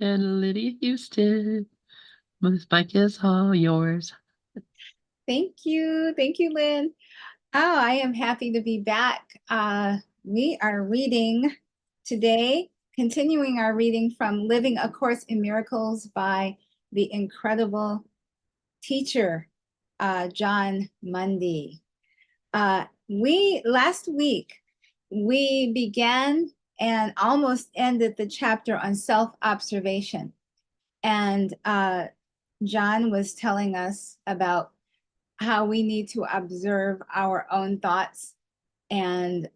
and Lydia Houston. This mic is all yours. Thank you. Thank you, Lynn. Oh, I am happy to be back. We are reading today, continuing our reading from Living A Course in Miracles by the incredible teacher, John Mundy. Last week, we began and almost ended the chapter on self-observation. And John was telling us about how we need to observe our own thoughts and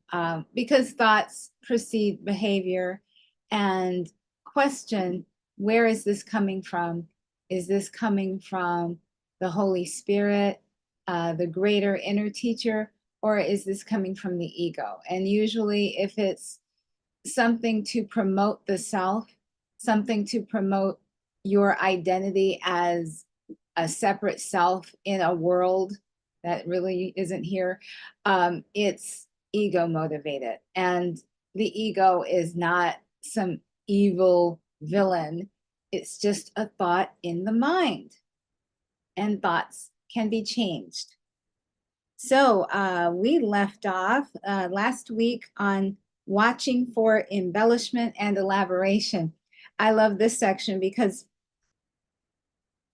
because thoughts precede behavior and question, where is this coming from? Is this coming from the Holy Spirit, the greater inner teacher, or is this coming from the ego? And usually if it's something to promote the self, something to promote your identity as a separate self in a world that really isn't here, it's ego motivated. And the ego is not some evil villain. It's just a thought in the mind. And thoughts can be changed. So we left off last week on watching for embellishment and elaboration. I love this section because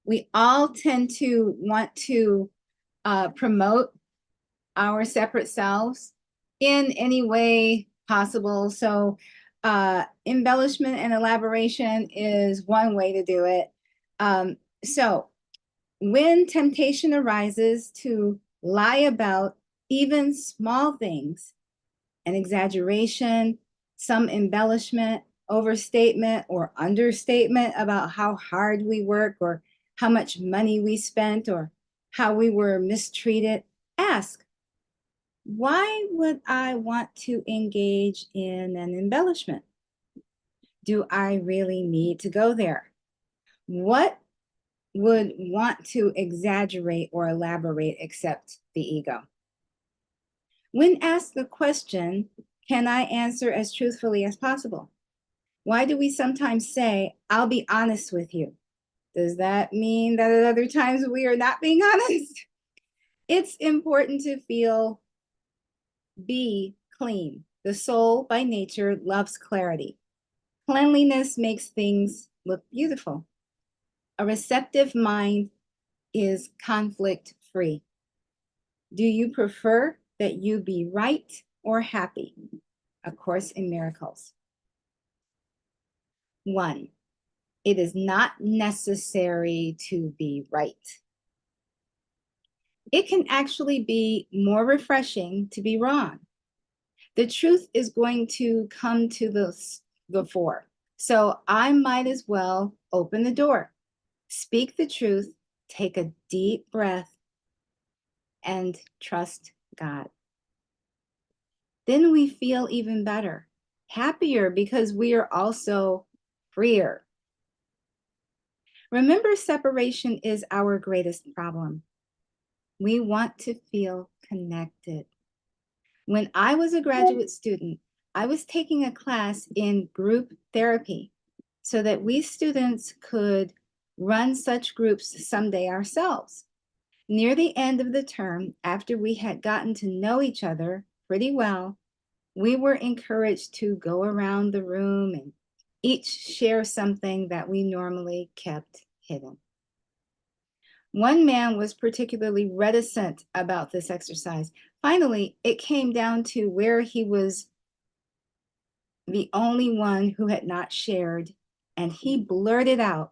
we all tend to want to promote our separate selves in any way possible. So embellishment and elaboration is one way to do it. So when temptation arises to lie about even small things, an exaggeration, some embellishment, overstatement, or understatement about how hard we work or how much money we spent or how we were mistreated, ask, why would I want to engage in an embellishment? Do I really need to go there? What would want to exaggerate or elaborate except the ego? When asked the question, can I answer as truthfully as possible? Why do we sometimes say, I'll be honest with you? Does that mean that at other times we are not being honest? It's important to be clean. The soul by nature loves clarity. Cleanliness makes things look beautiful. A receptive mind is conflict free. Do you prefer that you be right or happy? A Course in Miracles. 1. It is not necessary to be right. It can actually be more refreshing to be wrong. The truth is going to come to the fore. So I might as well open the door, speak the truth, take a deep breath, and trust God. Then we feel even better, happier because we are also freer. Remember, separation is our greatest problem. We want to feel connected. When I was a graduate student, I was taking a class in group therapy so that we students could run such groups someday ourselves. Near the end of the term, after we had gotten to know each other pretty well, we were encouraged to go around the room and each share something that we normally kept hidden. One man was particularly reticent about this exercise. Finally, it came down to where he was the only one who had not shared, and he blurted out,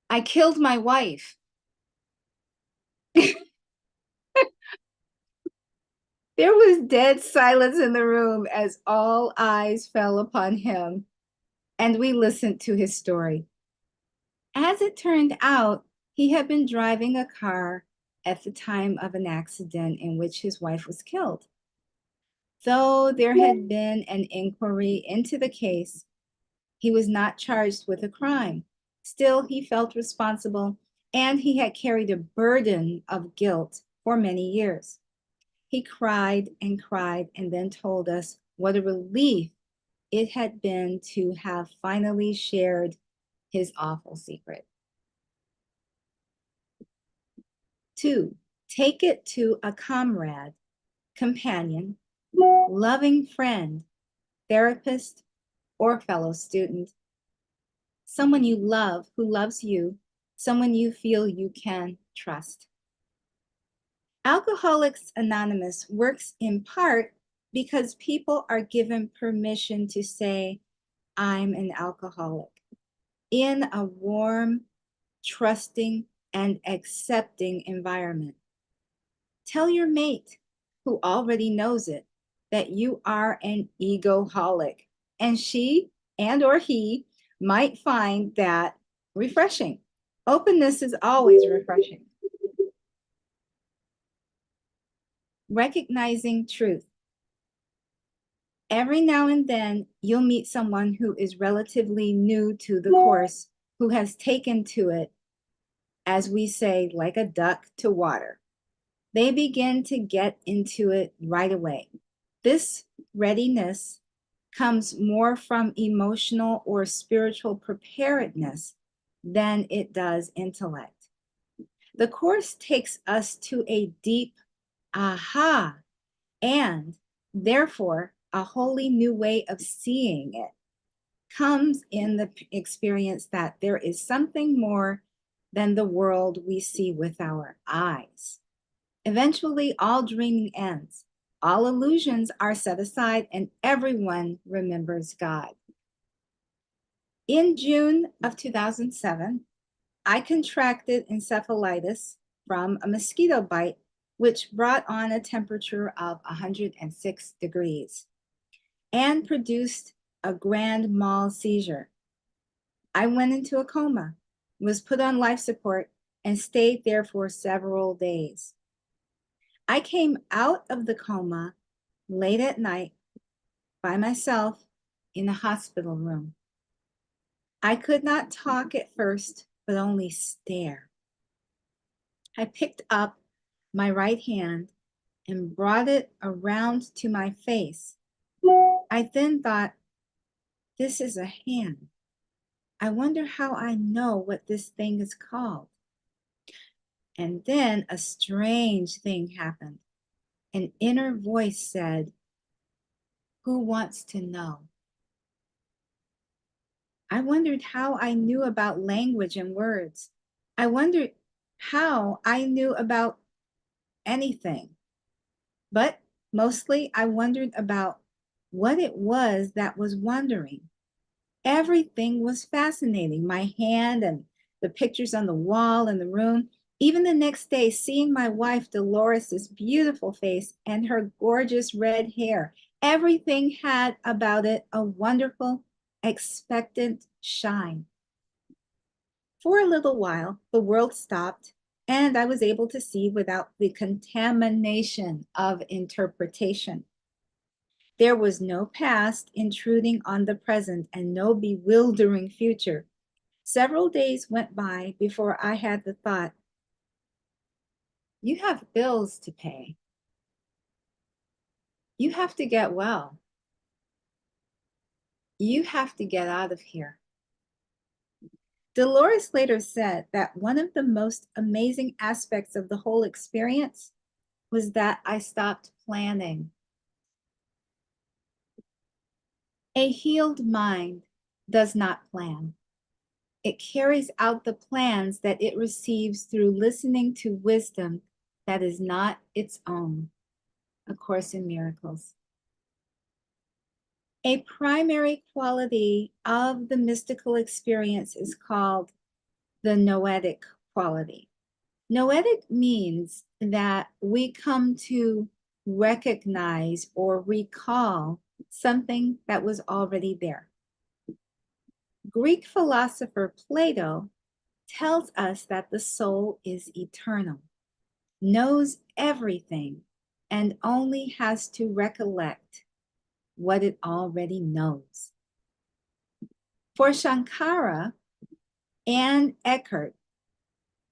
I killed my wife. There was dead silence in the room as all eyes fell upon him, and we listened to his story. As it turned out, he had been driving a car at the time of an accident in which his wife was killed. Though there had been an inquiry into the case, he was not charged with a crime. Still, he felt responsible, and he had carried a burden of guilt for many years. He cried and then told us what a relief it had been to have finally shared his awful secret. 2, take it to a comrade, companion, loving friend, therapist, or fellow student. Someone you love who loves you, someone you feel you can trust. Alcoholics Anonymous works in part because people are given permission to say, I'm an alcoholic, in a warm, trusting, and accepting environment. Tell your mate, who already knows it, that you are an egoholic, and she and or he might find that refreshing. Openness is always refreshing. Recognizing truth. Every now and then, you'll meet someone who is relatively new to the course, who has taken to it, as we say, like a duck to water. They begin to get into it right away. This readiness comes more from emotional or spiritual preparedness than it does intellect. The course takes us to a deep aha, and therefore a wholly new way of seeing it comes in the experience that there is something more than the world we see with our eyes. Eventually, all dreaming ends. All illusions are set aside, and everyone remembers God. In June of 2007, I contracted encephalitis from a mosquito bite, which brought on a temperature of 106 degrees and produced a grand mal seizure. I went into a coma, was put on life support, and stayed there for several days. I came out of the coma late at night by myself in a hospital room. I could not talk at first, but only stare. I picked up my right hand and brought it around to my face. I then thought, this is a hand. I wonder how I know what this thing is called. And then a strange thing happened. An inner voice said, who wants to know? I wondered how I knew about language and words. I wondered how I knew about anything. But mostly I wondered about what it was that was wondering. Everything was fascinating. My hand and the pictures on the wall in the room. Even the next day, seeing my wife Dolores' beautiful face and her gorgeous red hair, everything had about it a wonderful, expectant shine. For a little while, the world stopped, and I was able to see without the contamination of interpretation. There was no past intruding on the present and no bewildering future. Several days went by before I had the thought, you have bills to pay. You have to get well. You have to get out of here. Dolores later said that one of the most amazing aspects of the whole experience was that I stopped planning. A healed mind does not plan. It carries out the plans that it receives through listening to wisdom that is not its own. A Course in Miracles. A primary quality of the mystical experience is called the noetic quality. Noetic means that we come to recognize or recall something that was already there. Greek philosopher Plato tells us that the soul is eternal, knows everything, and only has to recollect what it already knows. For Shankara and Eckhart,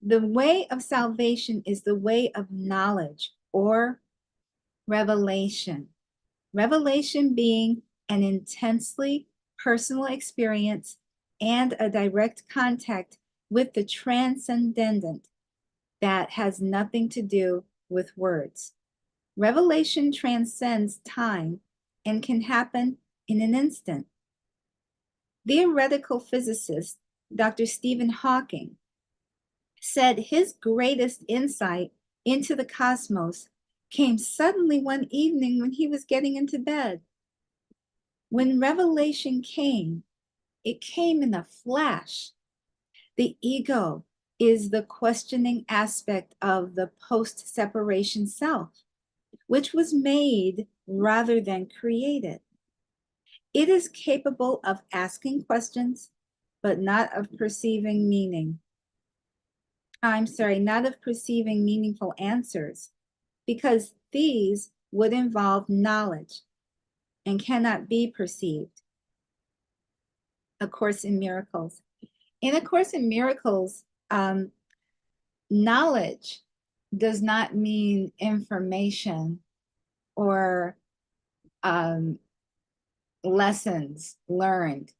the way of salvation is the way of knowledge or revelation. Revelation being an intensely personal experience and a direct contact with the transcendent that has nothing to do with words. Revelation transcends time and can happen in an instant. Theoretical physicist Dr. Stephen Hawking said his greatest insight into the cosmos came suddenly one evening when he was getting into bed. When revelation came, it came in a flash. The ego is the questioning aspect of the post-separation self, which was made rather than created. It is capable of asking questions, but not of perceiving meaning. Not of perceiving meaningful answers, because these would involve knowledge and cannot be perceived. A Course in Miracles. In A Course in Miracles, knowledge does not mean information or lessons learned.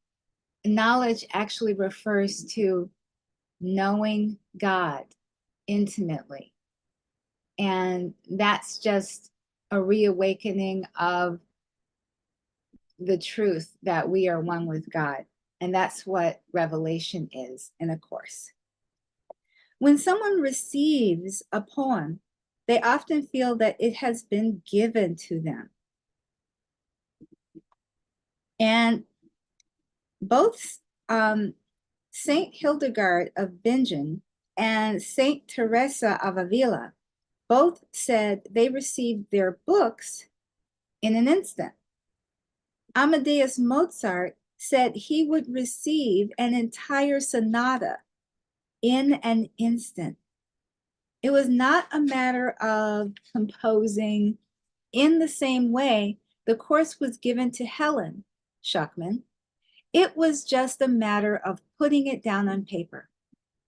Knowledge actually refers to knowing God intimately. And that's just a reawakening of the truth that we are one with God. And that's what revelation is in A Course. When someone receives a poem, they often feel that it has been given to them. And both Saint Hildegard of Bingen and Saint Teresa of Avila both said they received their books in an instant. Amadeus Mozart said he would receive an entire sonata in an instant. It was not a matter of composing in the same way the course was given to Helen Schuckman. It was just a matter of putting it down on paper.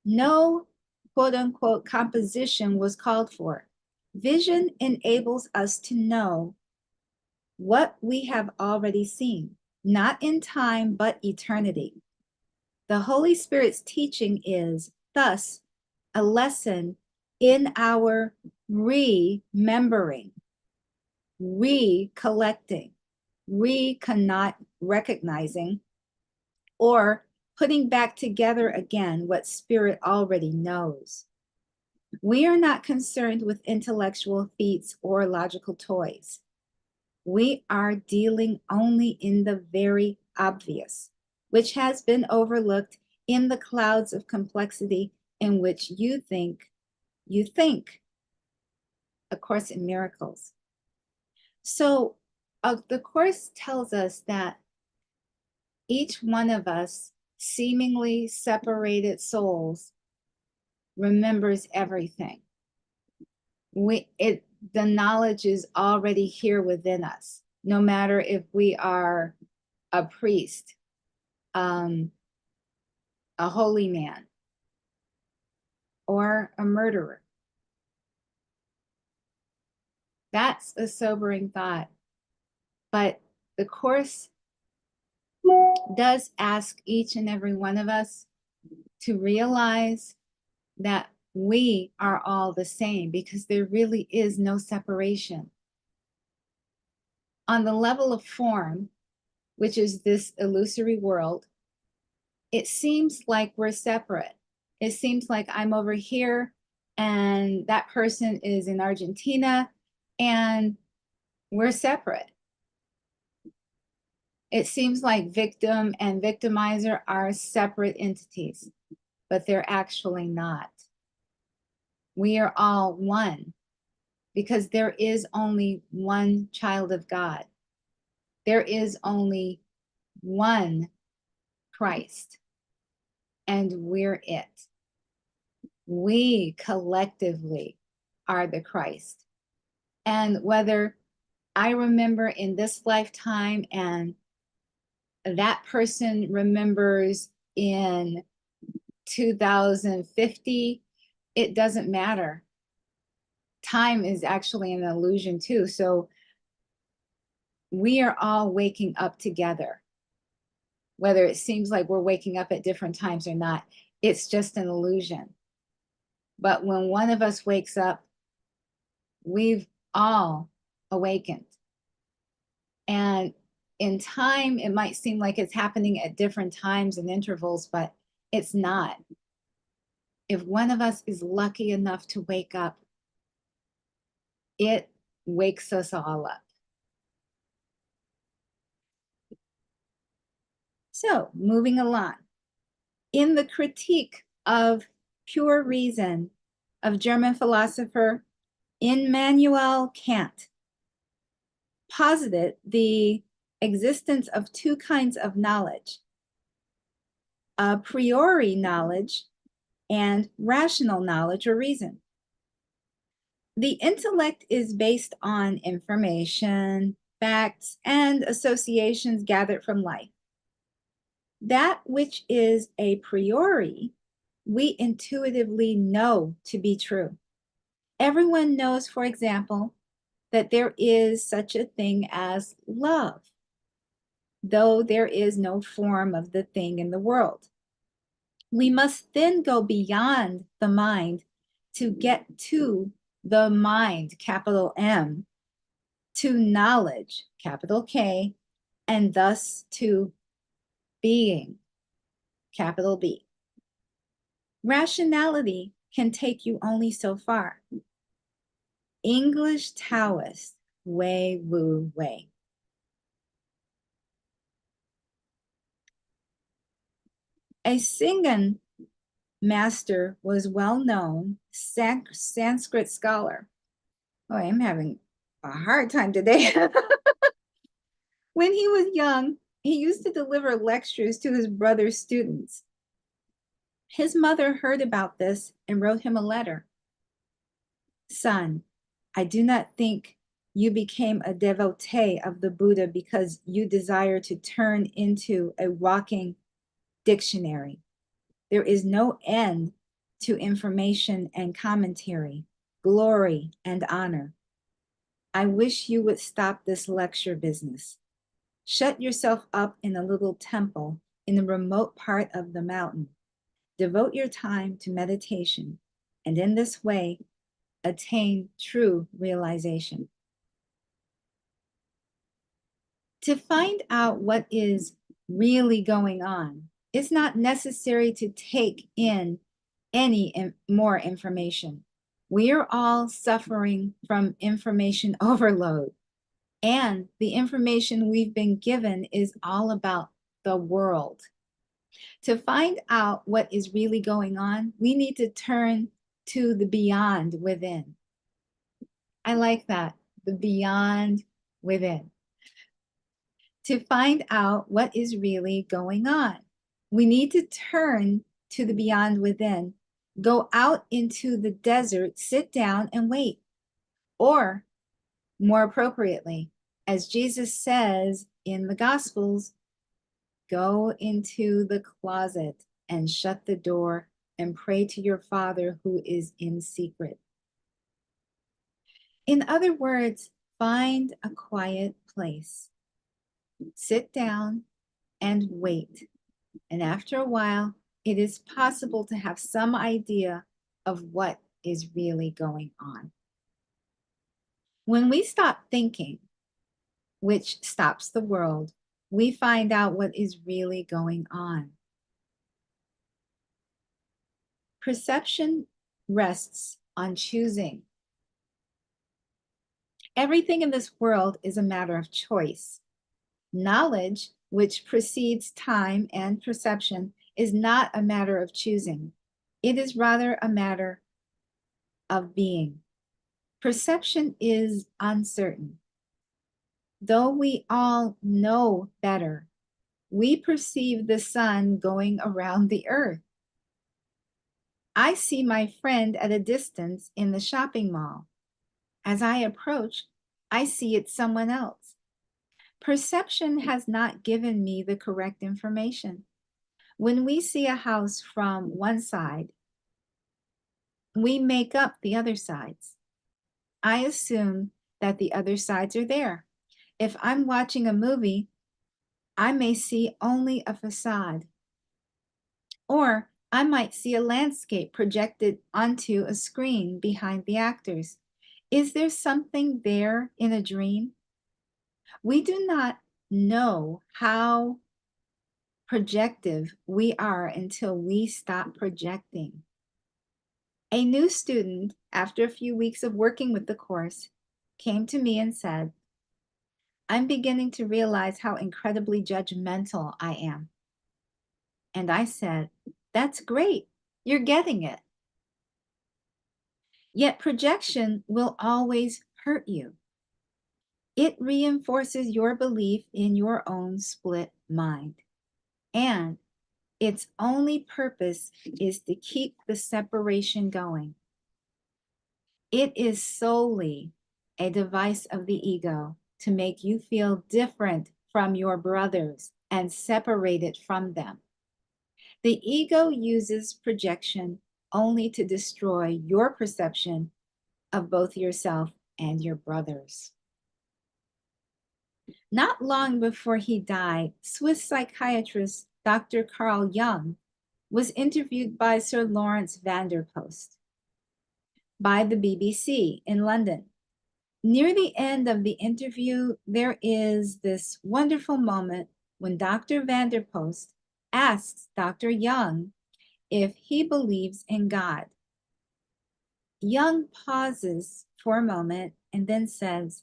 No quote unquote composition was called for. Vision enables us to know what we have already seen, not in time, but eternity. The Holy Spirit's teaching is thus a lesson in our remembering, recollecting, recognizing, or putting back together again what Spirit already knows. We are not concerned with intellectual feats or logical toys. We are dealing only in the very obvious, which has been overlooked in the clouds of complexity in which you think. A Course in Miracles. So the Course tells us that each one of us, seemingly separated souls, remembers everything. The knowledge is already here within us, no matter if we are a priest, a holy man, or a murderer. That's a sobering thought. But the Course does ask each and every one of us to realize that we are all the same, because there really is no separation. On the level of form, which is this illusory world, it seems like we're separate. It seems like I'm over here and that person is in Argentina and we're separate. It seems like victim and victimizer are separate entities, but they're actually not. We are all one, because there is only one child of God. There is only one Christ, and we're it. We collectively are the Christ. And whether I remember in this lifetime and that person remembers in 2050, it doesn't matter. Time is actually an illusion too. So we are all waking up together. whether it seems like we're waking up at different times or not. It's just an illusion. But when one of us wakes up, we've all awakened. And in time, it might seem like it's happening at different times and intervals, but it's not. If one of us is lucky enough to wake up, it wakes us all up. So, moving along. In the critique of pure reason of German philosopher Immanuel Kant, posited the existence of two kinds of knowledge: a priori knowledge and rational knowledge or reason. The intellect is based on information, facts, and associations gathered from life. That which is a priori, we intuitively know to be true. Everyone knows, for example, that there is such a thing as love, though there is no form of the thing in the world. We must then go beyond the mind to get to the mind, capital M, to knowledge, capital K, and thus to being, capital B. Rationality can take you only so far. English Taoist, Wei Wu Wei. A Singan master was well known Sanskrit scholar. Oh, I'm having a hard time today. When he was young, he used to deliver lectures to his brother's students. His mother heard about this and wrote him a letter. Son, I do not think you became a devotee of the Buddha because you desire to turn into a walking dictionary. There is no end to information and commentary, glory and honor. I wish you would stop this lecture business. Shut yourself up in a little temple in a remote part of the mountain. Devote your time to meditation, and in this way, attain true realization. To find out what is really going on, it's not necessary to take in any more information. We are all suffering from information overload, and the information we've been given is all about the world. To find out what is really going on, we need to turn to the beyond within. I like that, the beyond within. To find out what is really going on, we need to turn to the beyond within, go out into the desert, sit down and wait. Or, more appropriately, as Jesus says in the Gospels, go into the closet and shut the door and pray to your Father who is in secret. In other words, find a quiet place, sit down and wait. And after a while, it is possible to have some idea of what is really going on. When we stop thinking, which stops the world, we find out what is really going on. Perception rests on choosing. Everything in this world is a matter of choice. Knowledge, which precedes time and perception, is not a matter of choosing. It is rather a matter of being. Perception is uncertain. Though we all know better, we perceive the sun going around the earth. I see my friend at a distance in the shopping mall. As I approach, I see it's someone else. Perception has not given me the correct information. When we see a house from one side, we make up the other sides. I assume that the other sides are there. If I'm watching a movie, I may see only a facade, or I might see a landscape projected onto a screen behind the actors. Is there something there in a dream? We do not know how projective we are until we stop projecting. A new student, after a few weeks of working with the course, came to me and said, I'm beginning to realize how incredibly judgmental I am. And I said, that's great. You're getting it. Yet projection will always hurt you. It reinforces your belief in your own split mind. And its only purpose is to keep the separation going. It is solely a device of the ego to make you feel different from your brothers and separated from them. The ego uses projection only to destroy your perception of both yourself and your brothers. Not long before he died, Swiss psychiatrist Dr. Carl Jung was interviewed by Sir Lawrence Vanderpost by the BBC in London. Near the end of the interview, there is this wonderful moment when Dr. Vanderpost asks Dr. Jung if he believes in God. Jung pauses for a moment and then says,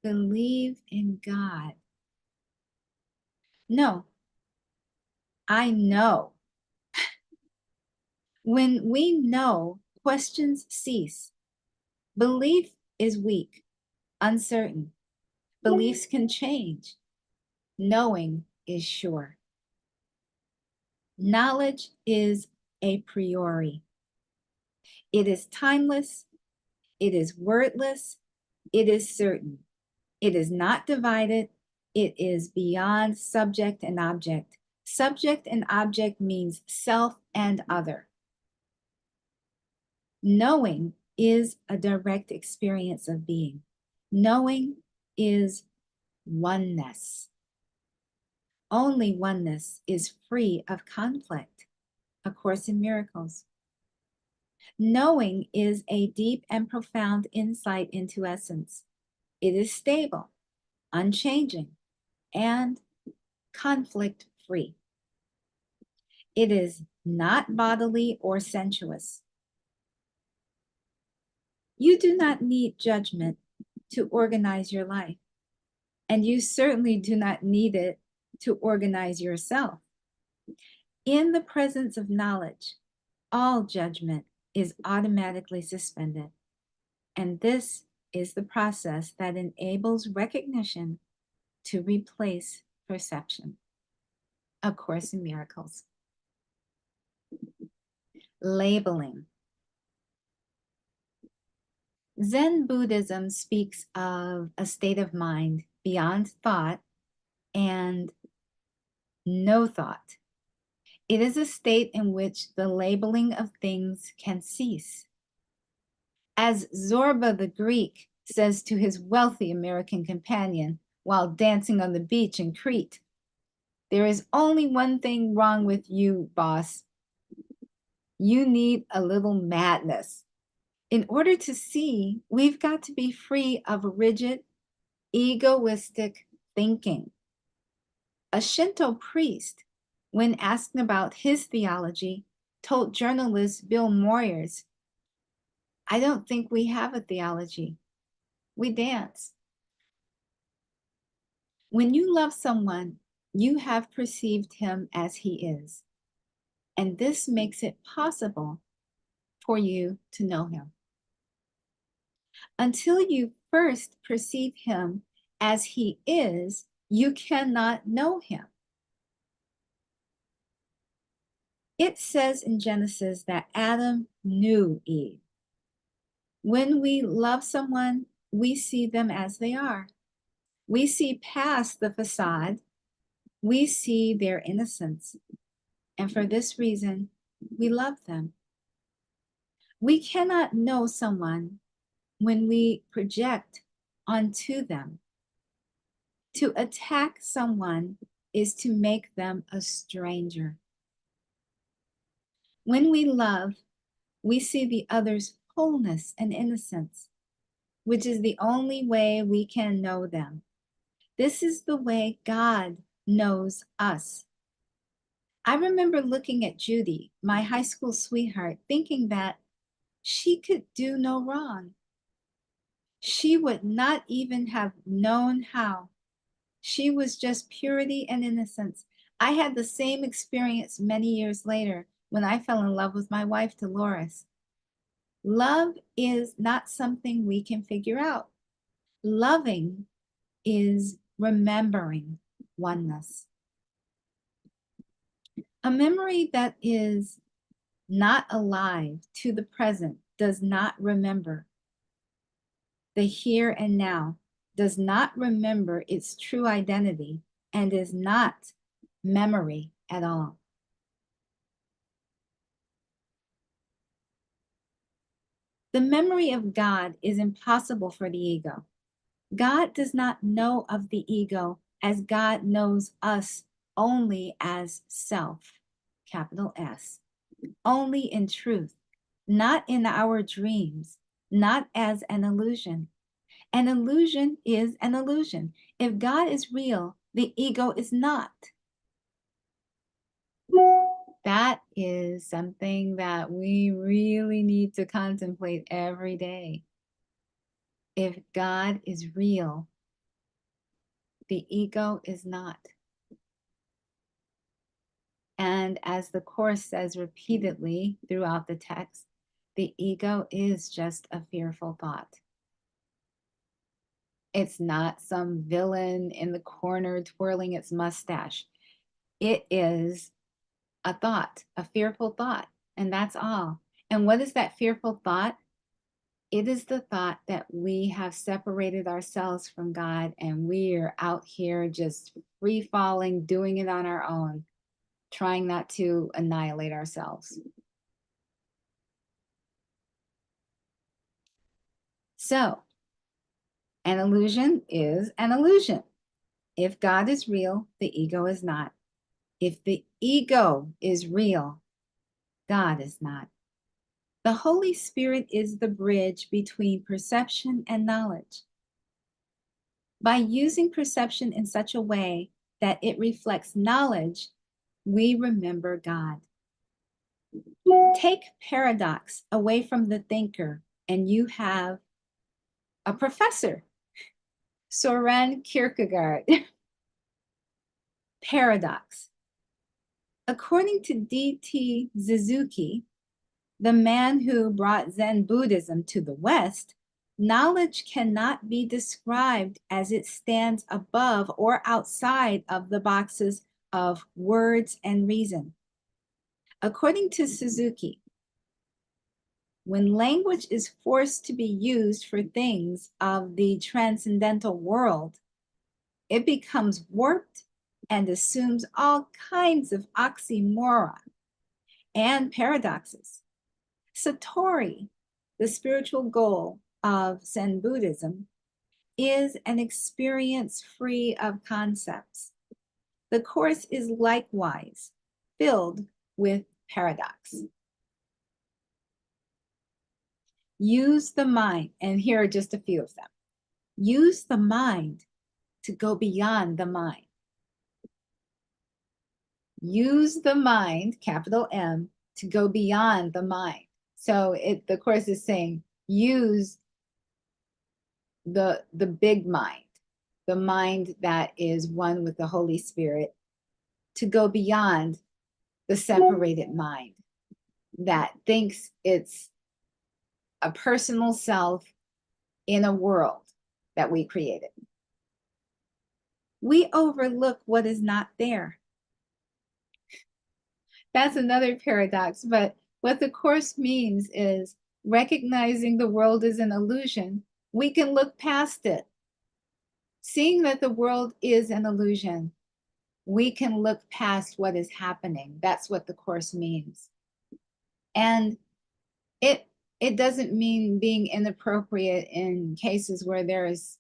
believe in God. No, I know. When we know, questions cease. Belief is weak, uncertain. Beliefs can change. Knowing is sure. Knowledge is a priori. It is timeless. It is wordless. It is certain. It is not divided. It is beyond subject and object. Subject and object means self and other. Knowing is a direct experience of being. Knowing is oneness. Only oneness is free of conflict. A Course in Miracles. Knowing is a deep and profound insight into essence. It is stable, unchanging, and conflict-free. It is not bodily or sensuous. You do not need judgment to organize your life, and you certainly do not need it to organize yourself. In the presence of knowledge, all judgment is automatically suspended, and this is the process that enables recognition to replace perception. A Course in Miracles. Labeling. Zen Buddhism speaks of a state of mind beyond thought and no thought. It is a state in which the labeling of things can cease. As Zorba the Greek says to his wealthy American companion while dancing on the beach in Crete, there is only one thing wrong with you, boss. You need a little madness. In order to see, we've got to be free of rigid, egoistic thinking. A Shinto priest, when asked about his theology, told journalist Bill Moyers, I don't think we have a theology. We dance. When you love someone, you have perceived him as he is. And this makes it possible for you to know him. Until you first perceive him as he is, you cannot know him. It says in Genesis that Adam knew Eve. When we love someone, we see them as they are. We see past the facade. We see their innocence. And for this reason, we love them. We cannot know someone when we project onto them. To attack someone is to make them a stranger. When we love, we see the other's wholeness and innocence, which is the only way we can know them. This is the way God knows us. I remember looking at Judy, my high school sweetheart, thinking that she could do no wrong. She would not even have known how. She was just purity and innocence. I had the same experience many years later when I fell in love with my wife, Dolores. Love is not something we can figure out. Loving is remembering oneness. A memory that is not alive to the present does not remember the here and now, does not remember its true identity, and is not memory at all. The memory of God is impossible for the ego. God does not know of the ego as God knows us only as self, capital S, only in truth, not in our dreams, not as an illusion. An illusion is an illusion. If God is real, the ego is not. That is something that we really need to contemplate every day. If God is real, the ego is not. And as the Course says repeatedly throughout the text, the ego is just a fearful thought. It's not some villain in the corner twirling its mustache. It is a thought, a fearful thought, and that's all. And what is that fearful thought? It is the thought that we have separated ourselves from God and we are out here just free falling, doing it on our own, trying not to annihilate ourselves. So, an illusion is an illusion. If God is real, the ego is not. If the ego is real, God is not. The Holy Spirit is the bridge between perception and knowledge. By using perception in such a way that it reflects knowledge, we remember God. Take paradox away from the thinker, and you have a professor, Soren Kierkegaard. Paradox. According to D.T. Suzuki, the man who brought Zen Buddhism to the West, knowledge cannot be described as it stands above or outside of the boxes of words and reason. According to Suzuki, when language is forced to be used for things of the transcendental world, it becomes warped and assumes all kinds of oxymoron and paradoxes. Satori, the spiritual goal of Zen Buddhism, is an experience free of concepts. The Course is likewise filled with paradox. Use the mind, and here are just a few of them. Use the mind to go beyond the mind. Use the mind, capital M, to go beyond the mind. So the Course is saying, use the big mind, the mind that is one with the Holy Spirit, to go beyond the separated mind that thinks it's a personal self in a world that we created. We overlook what is not there. That's another paradox, but what the Course means is recognizing the world is an illusion. We can look past it. Seeing that the world is an illusion, we can look past what is happening. That's what the Course means. And it doesn't mean being inappropriate in cases where there is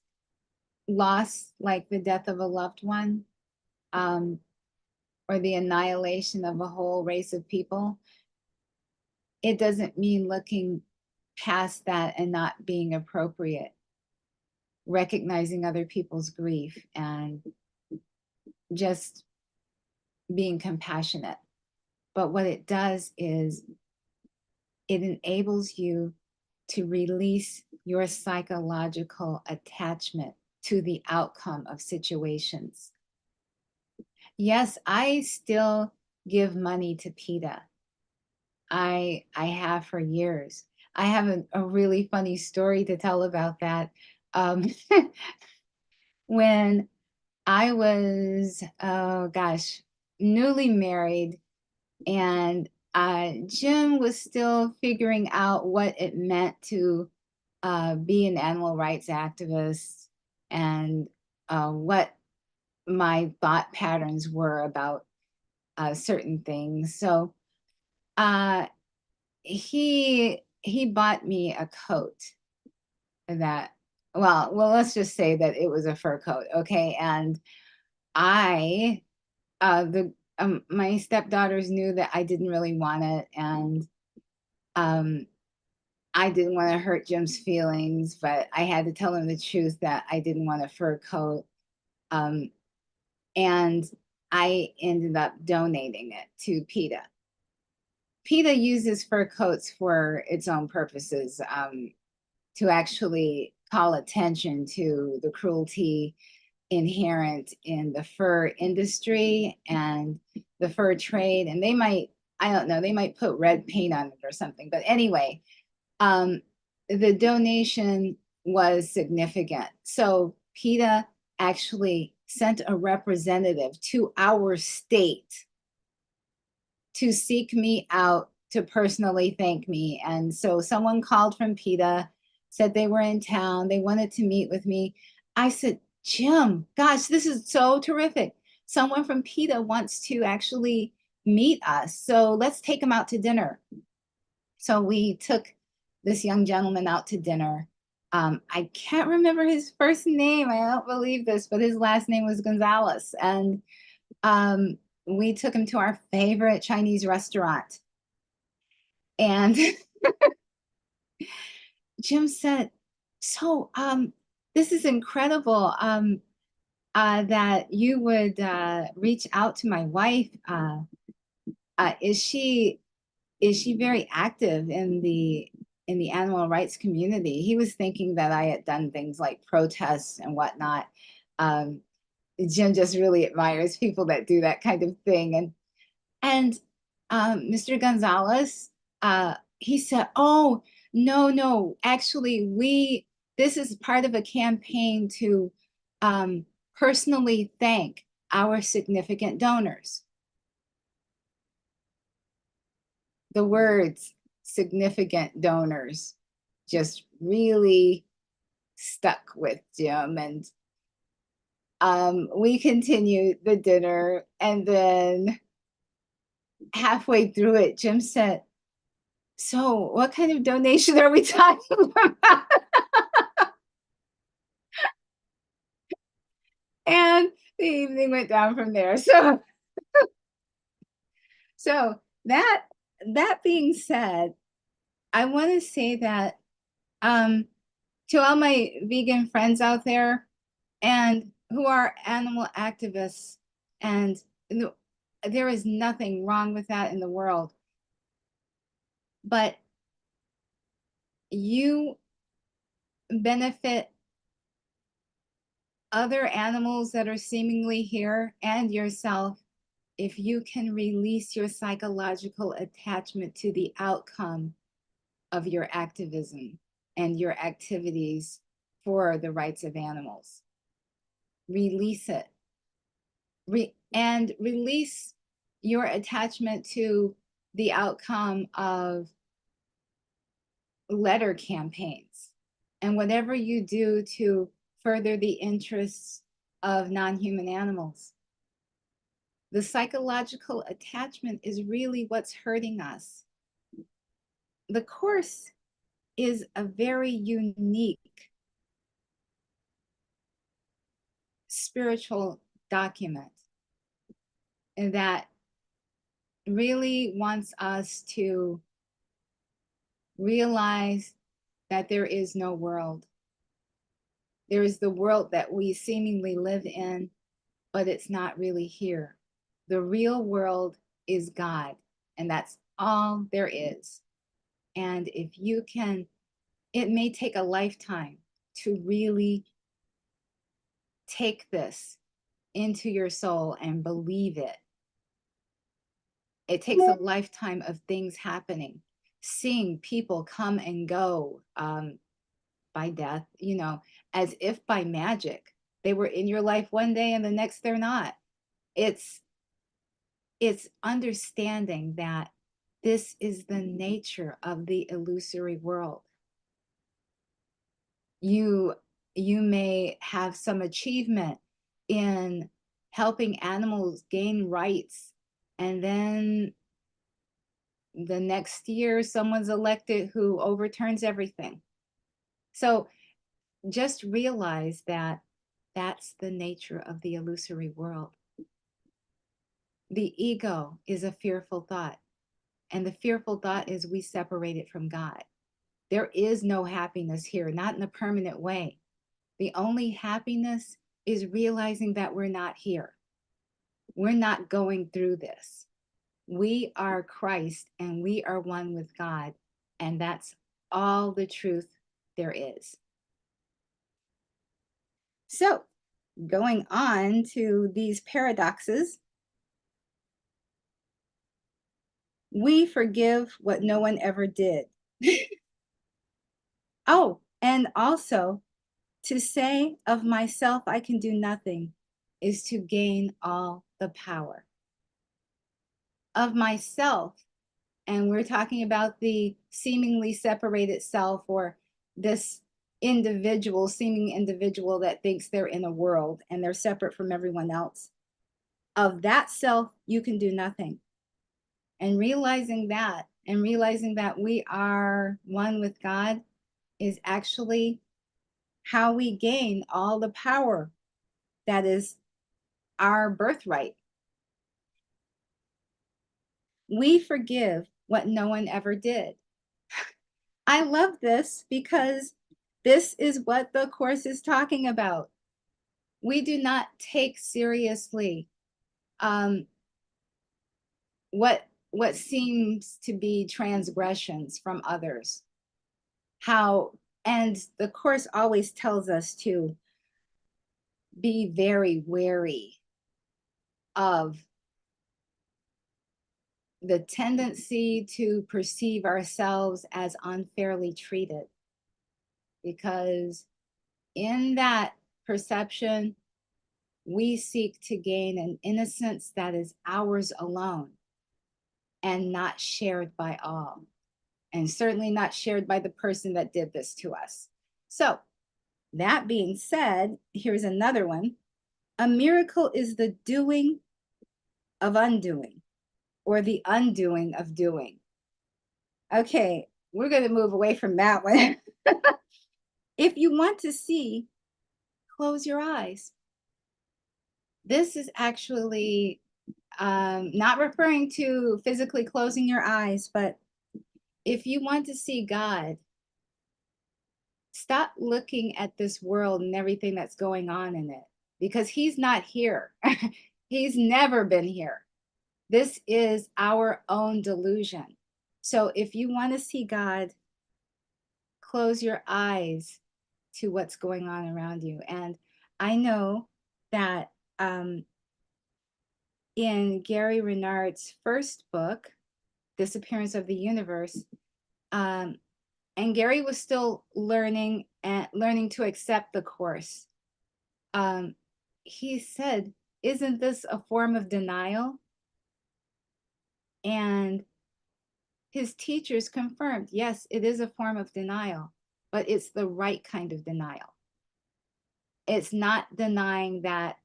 loss, like the death of a loved one, or the annihilation of a whole race of people, it doesn't mean looking past that and not being appropriate, recognizing other people's grief and just being compassionate. But what it does is it enables you to release your psychological attachment to the outcome of situations. Yes, I still give money to PETA. I have for years. I have a really funny story to tell about that. Um, when I was, oh gosh, newly married, and Jim was still figuring out what it meant to be an animal rights activist, and what my thought patterns were about certain things. So he bought me a coat that, well, let's just say that it was a fur coat, okay? And I my stepdaughters knew that I didn't really want it, and I didn't want to hurt Jim's feelings, but I had to tell him the truth that I didn't want a fur coat. And I ended up donating it to PETA. PETA uses fur coats for its own purposes, to actually call attention to the cruelty inherent in the fur industry and the fur trade. And they might, I don't know, they might put red paint on it or something. But anyway, the donation was significant. So PETA actually sent a representative to our state to seek me out, to personally thank me. And so someone called from PETA, said they were in town, they wanted to meet with me. I said, Jim, gosh, this is so terrific. Someone from PETA wants to actually meet us. So let's take them out to dinner. So we took this young gentleman out to dinner. I can't remember his first name. I don't believe this, but his last name was Gonzalez. And we took him to our favorite Chinese restaurant. And Jim said, so this is incredible that you would reach out to my wife. Is she very active in the animal rights community? He was thinking that I had done things like protests and whatnot. Jim just really admires people that do that kind of thing. And Mr. Gonzalez, he said, oh, no, actually, this is part of a campaign to personally thank our significant donors. The words significant donors just really stuck with Jim. And we continued the dinner, and then halfway through it, Jim said, so what kind of donation are we talking about? And the evening went down from there. So that being said, I want to say that to all my vegan friends out there and who are animal activists, and there is nothing wrong with that in the world, but you benefit other animals that are seemingly here and yourself if you can release your psychological attachment to the outcome of your activism and your activities for the rights of animals. Release it. And release your attachment to the outcome of letter campaigns and whatever you do to further the interests of non-human animals. The psychological attachment is really what's hurting us. The Course is a very unique spiritual document that really wants us to realize that there is no world. There is the world that we seemingly live in, but it's not really here. The real world is God, and that's all there is. And if you can, it may take a lifetime to really take this into your soul and believe it. It takes a lifetime of things happening, seeing people come and go by death, you know, as if by magic. They were in your life one day and the next they're not. It's understanding that this is the nature of the illusory world. You may have some achievement in helping animals gain rights, and then the next year someone's elected who overturns everything. So just realize that that's the nature of the illusory world. The ego is a fearful thought, and the fearful thought is we separate it from God. There is no happiness here, not in a permanent way. The only happiness is realizing that we're not here. We're not going through this. We are Christ and we are one with God, and that's all the truth there is. So, going on to these paradoxes, we forgive what no one ever did. Oh, and also, to say of myself I can do nothing is to gain all the power. Of myself, and we're talking about the seemingly separated self, or this individual, seeming individual that thinks they're in a world and they're separate from everyone else. Of that self, you can do nothing. And realizing that, and realizing that we are one with God, is actually how we gain all the power that is our birthright. We forgive what no one ever did. I love this because this is what the Course is talking about. We do not take seriously what seems to be transgressions from others. And the Course always tells us to be very wary of the tendency to perceive ourselves as unfairly treated, because in that perception, we seek to gain an innocence that is ours alone and not shared by all, and certainly not shared by the person that did this to us. So, that being said, here's another one. A miracle is the doing of undoing, or the undoing of doing. Okay, we're going to move away from that one. If you want to see, close your eyes. This is actually not referring to physically closing your eyes, but if you want to see God, stop looking at this world and everything that's going on in it, because he's not here. He's never been here. This is our own delusion. So if you want to see God, close your eyes to what's going on around you. And I know that in Gary Renard's first book, Disappearance of the Universe, and Gary was still learning to accept the Course. He said, "Isn't this a form of denial?" And his teachers confirmed, yes, it is a form of denial, but it's the right kind of denial. It's not denying that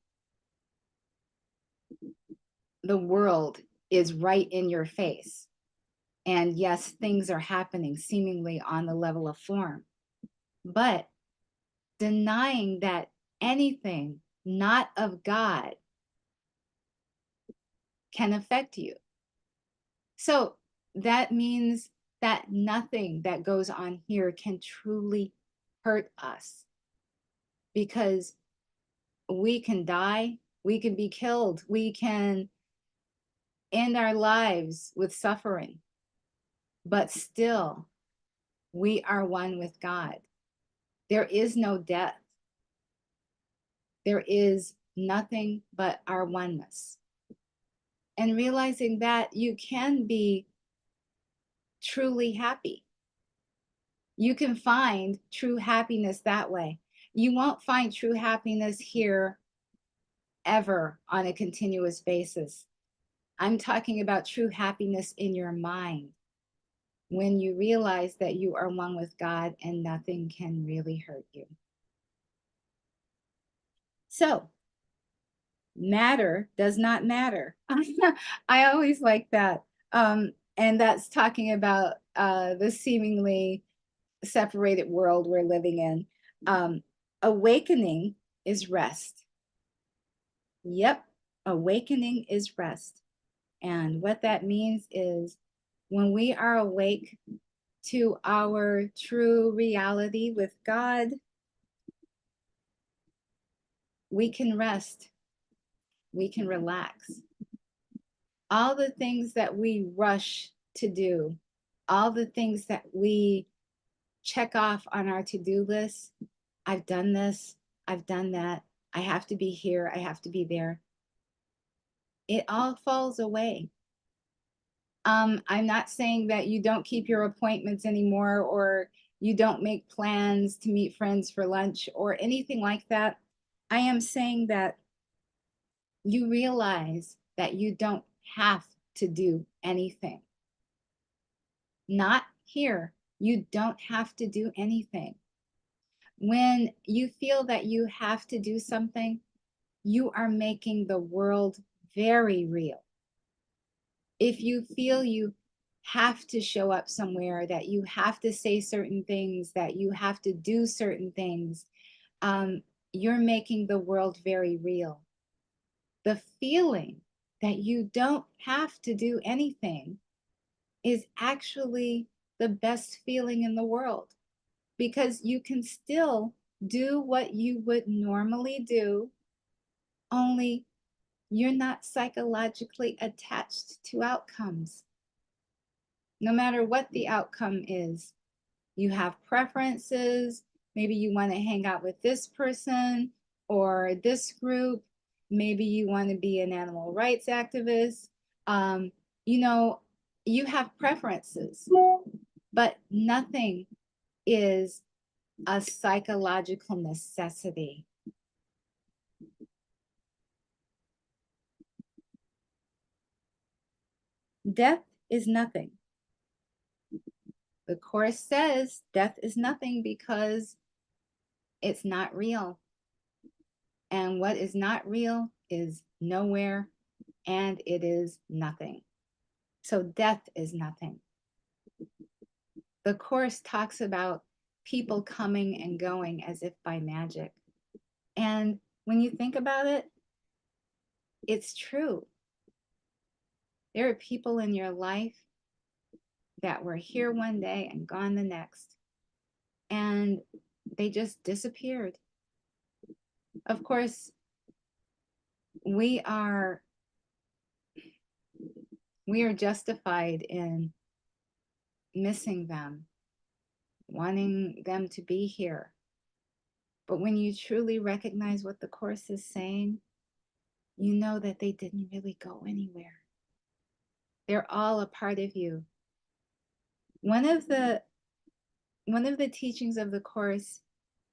the world is right in your face. And yes, things are happening seemingly on the level of form, but denying that anything not of God, can affect you. So that means that nothing that goes on here can truly hurt us, because we can die, we can be killed, we can end our lives with suffering, but still we are one with God. There is no death. There is nothing but our oneness. And realizing that, you can be truly happy. You can find true happiness that way. You won't find true happiness here ever on a continuous basis. I'm talking about true happiness in your mind, when you realize that you are one with God and nothing can really hurt you. So, matter does not matter. I always like that. And that's talking about the seemingly separated world we're living in. Awakening is rest. Yep, awakening is rest. And what that means is, when we are awake to our true reality with God, we can rest, we can relax. All the things that we rush to do, all the things that we check off on our to-do list, I've done this, I've done that, I have to be here, I have to be there, it all falls away. I'm not saying that you don't keep your appointments anymore, or you don't make plans to meet friends for lunch or anything like that. I am saying that you realize that you don't have to do anything. Not here. You don't have to do anything. When you feel that you have to do something, you are making the world very real. If you feel you have to show up somewhere, that you have to say certain things, that you have to do certain things, you're making the world very real. The feeling that you don't have to do anything is actually the best feeling in the world, because you can still do what you would normally do, only you're not psychologically attached to outcomes. No matter what the outcome is, you have preferences. Maybe you want to hang out with this person or this group. Maybe you want to be an animal rights activist. You know, you have preferences, but nothing is a psychological necessity. Death is nothing. The Course says death is nothing because it's not real. And what is not real is nowhere, and it is nothing. So death is nothing. The Course talks about people coming and going as if by magic. And when you think about it, it's true. There are people in your life that were here one day and gone the next, and they just disappeared. Of course, we are justified in missing them, wanting them to be here. But when you truly recognize what the Course is saying, you know that they didn't really go anywhere. They're all a part of you. One of the teachings of the Course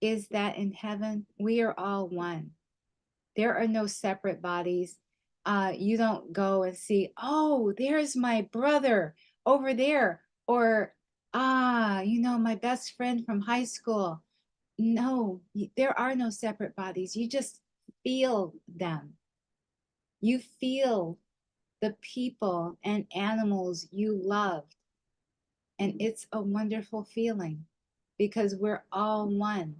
is that in heaven, we are all one. There are no separate bodies. You don't go and see, oh, there's my brother over there, or my best friend from high school. No, there are no separate bodies. You just feel them. You feel the people and animals you loved. And it's a wonderful feeling, because we're all one,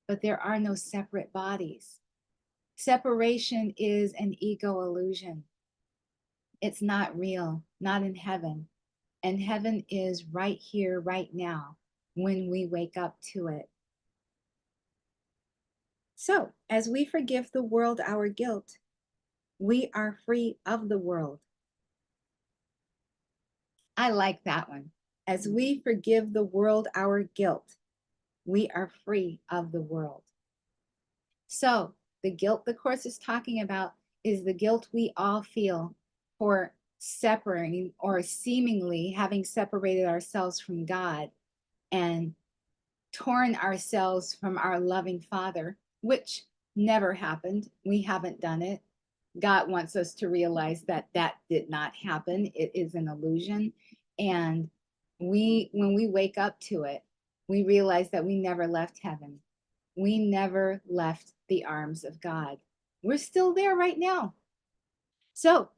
but there are no separate bodies. Separation is an ego illusion. It's not real, not in heaven. And heaven is right here, right now, when we wake up to it. So, as we forgive the world our guilt, we are free of the world. I like that one. As we forgive the world our guilt, we are free of the world. So, the guilt the Course is talking about is the guilt we all feel for separating or seemingly having separated ourselves from God and torn ourselves from our loving Father, which never happened. We haven't done it. God wants us to realize that that did not happen. It is an illusion. And when we wake up to it, we realize that we never left heaven. We never left the arms of God. We're still there right now. So,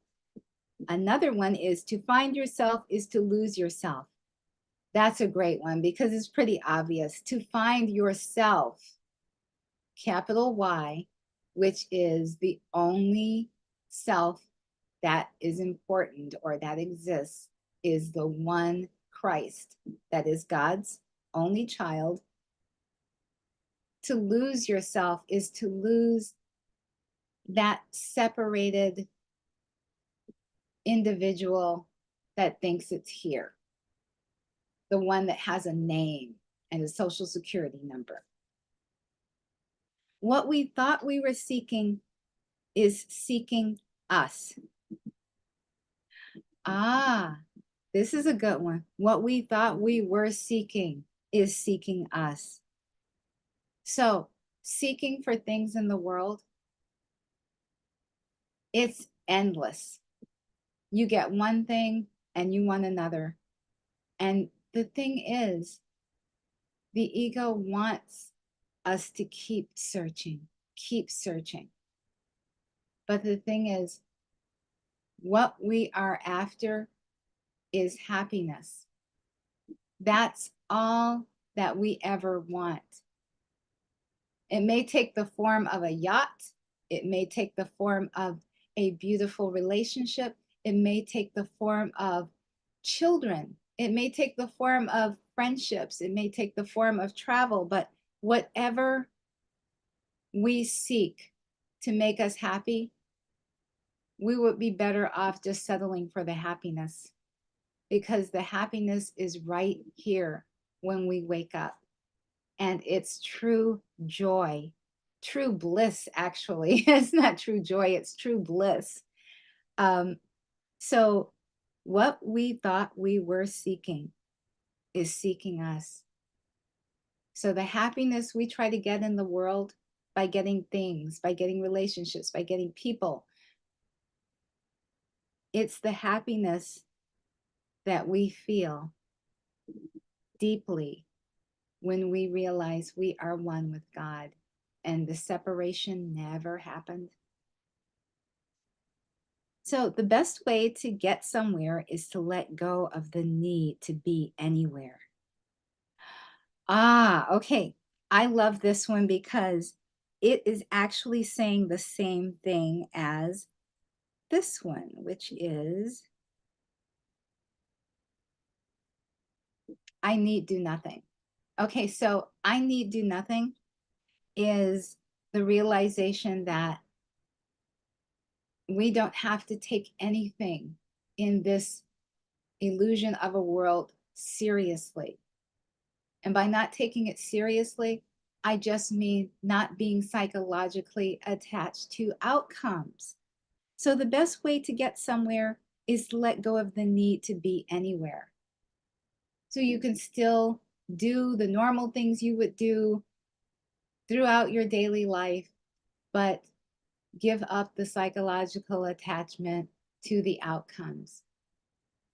another one is to find yourself is to lose yourself. That's a great one because it's pretty obvious. To find yourself, capital Y, which is the only self that is important or that exists, is the one Christ that is God's only child. To lose yourself is to lose that separated individual that thinks it's here, the one that has a name and a social security number. What we thought we were seeking is seeking us. Ah, this is a good one. What we thought we were seeking is seeking us. So, seeking for things in the world, it's endless. You get one thing and you want another. And the thing is, the ego wants us to keep searching, keep searching. But the thing is, what we are after is happiness. That's all that we ever want. It may take the form of a yacht. It may take the form of a beautiful relationship. It may take the form of children. It may take the form of friendships. It may take the form of travel. But whatever we seek to make us happy, we would be better off just settling for the happiness, because the happiness is right here when we wake up. And it's true joy, true bliss, actually. It's not true joy, it's true bliss. So what we thought we were seeking is seeking us. So the happiness we try to get in the world by getting things, by getting relationships, by getting people, it's the happiness that we feel deeply when we realize we are one with God and the separation never happened. So the best way to get somewhere is to let go of the need to be anywhere. Ah, okay. I love this one because it is actually saying the same thing as this one, which is, I need do nothing. Okay, so I need do nothing is the realization that we don't have to take anything in this illusion of a world seriously. And by not taking it seriously, I just mean not being psychologically attached to outcomes. So the best way to get somewhere is to let go of the need to be anywhere. So you can still do the normal things you would do throughout your daily life, but give up the psychological attachment to the outcomes.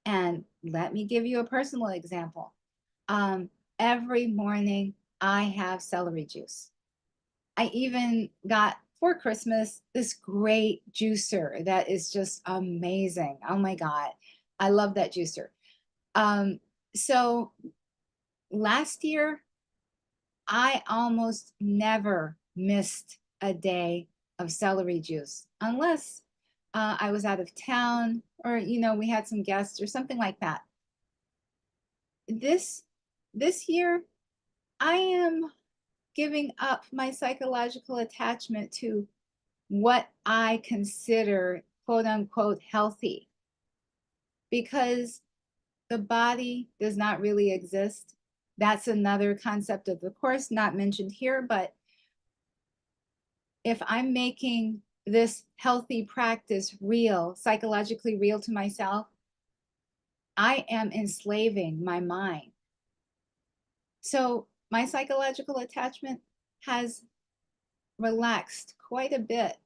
And let me give you a personal example. Every morning I have celery juice. I even got for Christmas this great juicer that is just amazing. Oh my God, I love that juicer. So last year, I almost never missed a day of celery juice, unless I was out of town or, you know, we had some guests or something like that. This year, I am giving up my psychological attachment to what I consider quote unquote healthy, because the body does not really exist. That's another concept of the course, not mentioned here, but if I'm making this healthy practice real, psychologically real to myself, I am enslaving my mind. So my psychological attachment has relaxed quite a bit.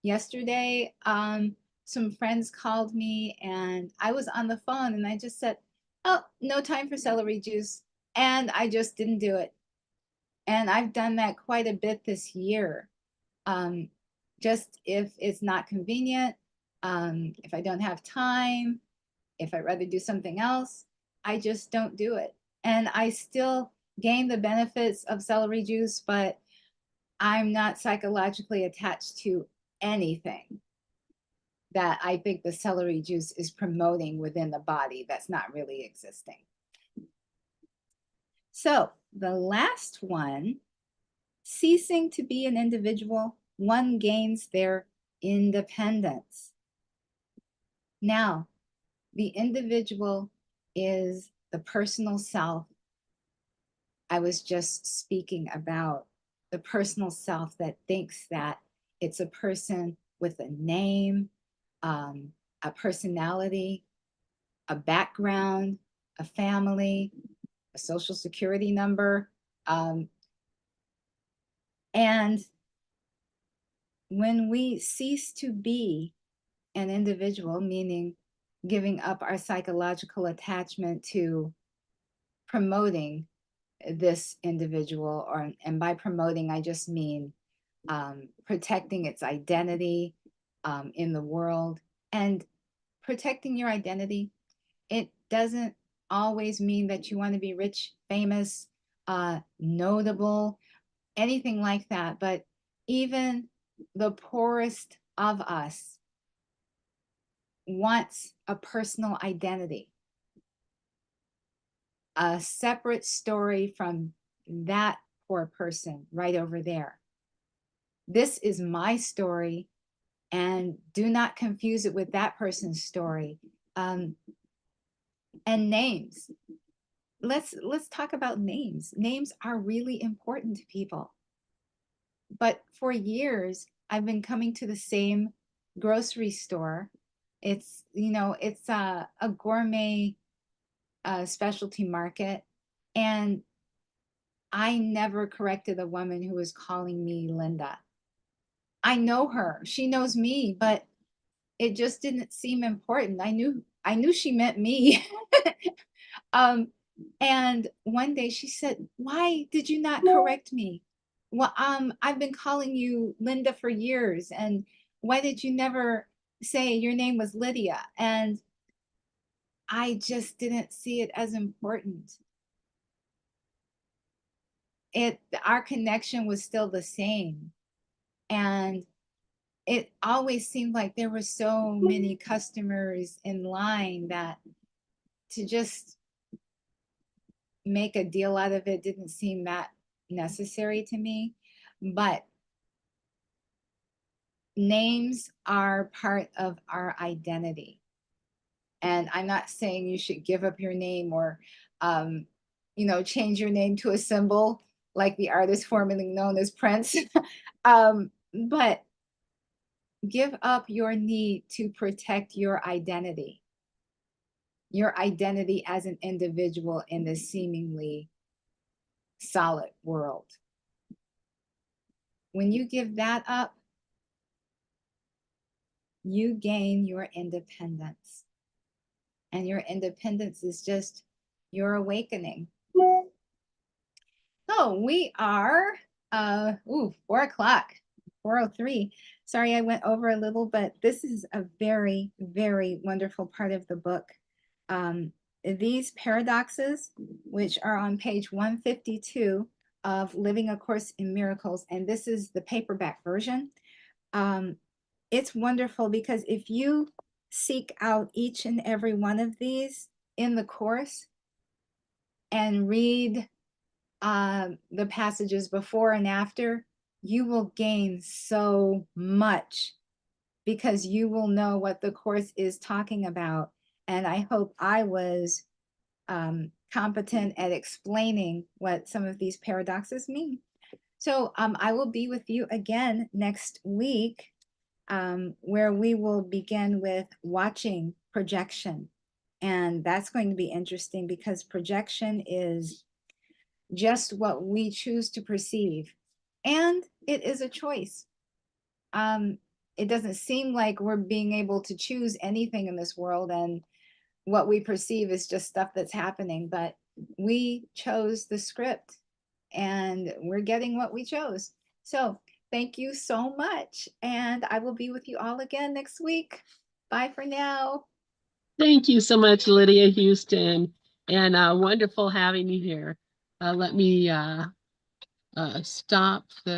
Yesterday, some friends called me and I was on the phone and I just said, oh, no time for celery juice. And I just didn't do it. And I've done that quite a bit this year. Just if it's not convenient, if I don't have time, if I'd rather do something else, I just don't do it. And I still gain the benefits of celery juice, but I'm not psychologically attached to anything that I think the celery juice is promoting within the body that's not really existing. So the last one, ceasing to be an individual, one gains their independence. Now, the individual is the personal self. I was just speaking about the personal self that thinks that it's a person with a name, a personality, a background, a family, a social security number. And when we cease to be an individual, meaning giving up our psychological attachment to promoting this individual, and by promoting, I just mean protecting its identity in the world. And protecting your identity, it doesn't always mean that you want to be rich, famous, notable, anything like that. But even the poorest of us wants a personal identity, a separate story from that poor person right over there. This is my story, and do not confuse it with that person's story. And names. Let's talk about names. Names are really important to people. But for years, I've been coming to the same grocery store. It's, you know, it's a gourmet specialty market. And I never corrected a woman who was calling me Linda. I know her, she knows me, but it just didn't seem important. I knew she meant me. And one day she said, "Why did you not correct me? Well, I've been calling you Linda for years, and why did you never say your name was Lydia?" And I just didn't see it as important. Our connection was still the same. And it always seemed like there were so many customers in line that to just make a deal out of it didn't seem that necessary to me. But names are part of our identity. And I'm not saying you should give up your name or, you know, change your name to a symbol like the artist formerly known as Prince. But give up your need to protect your identity as an individual in this seemingly solid world. When you give that up, you gain your independence. And your independence is just your awakening. So we are 4 o'clock, 4:03. Sorry, I went over a little, but this is a very, very wonderful part of the book. These paradoxes, which are on page 152 of Living A Course in Miracles, and this is the paperback version. it's wonderful because if you seek out each and every one of these in the course and read the passages before and after, you will gain so much because you will know what the course is talking about. And I hope I was competent at explaining what some of these paradoxes mean. So I will be with you again next week, where we will begin with watching projection. And that's going to be interesting because projection is just what we choose to perceive. And it is a choice. It doesn't seem like we're being able to choose anything in this world, and what we perceive is just stuff that's happening, but we chose the script and we're getting what we chose. So thank you so much. And I will be with you all again next week. Bye for now. Thank you so much, Lydia Houston, and wonderful having you here. Let me stop the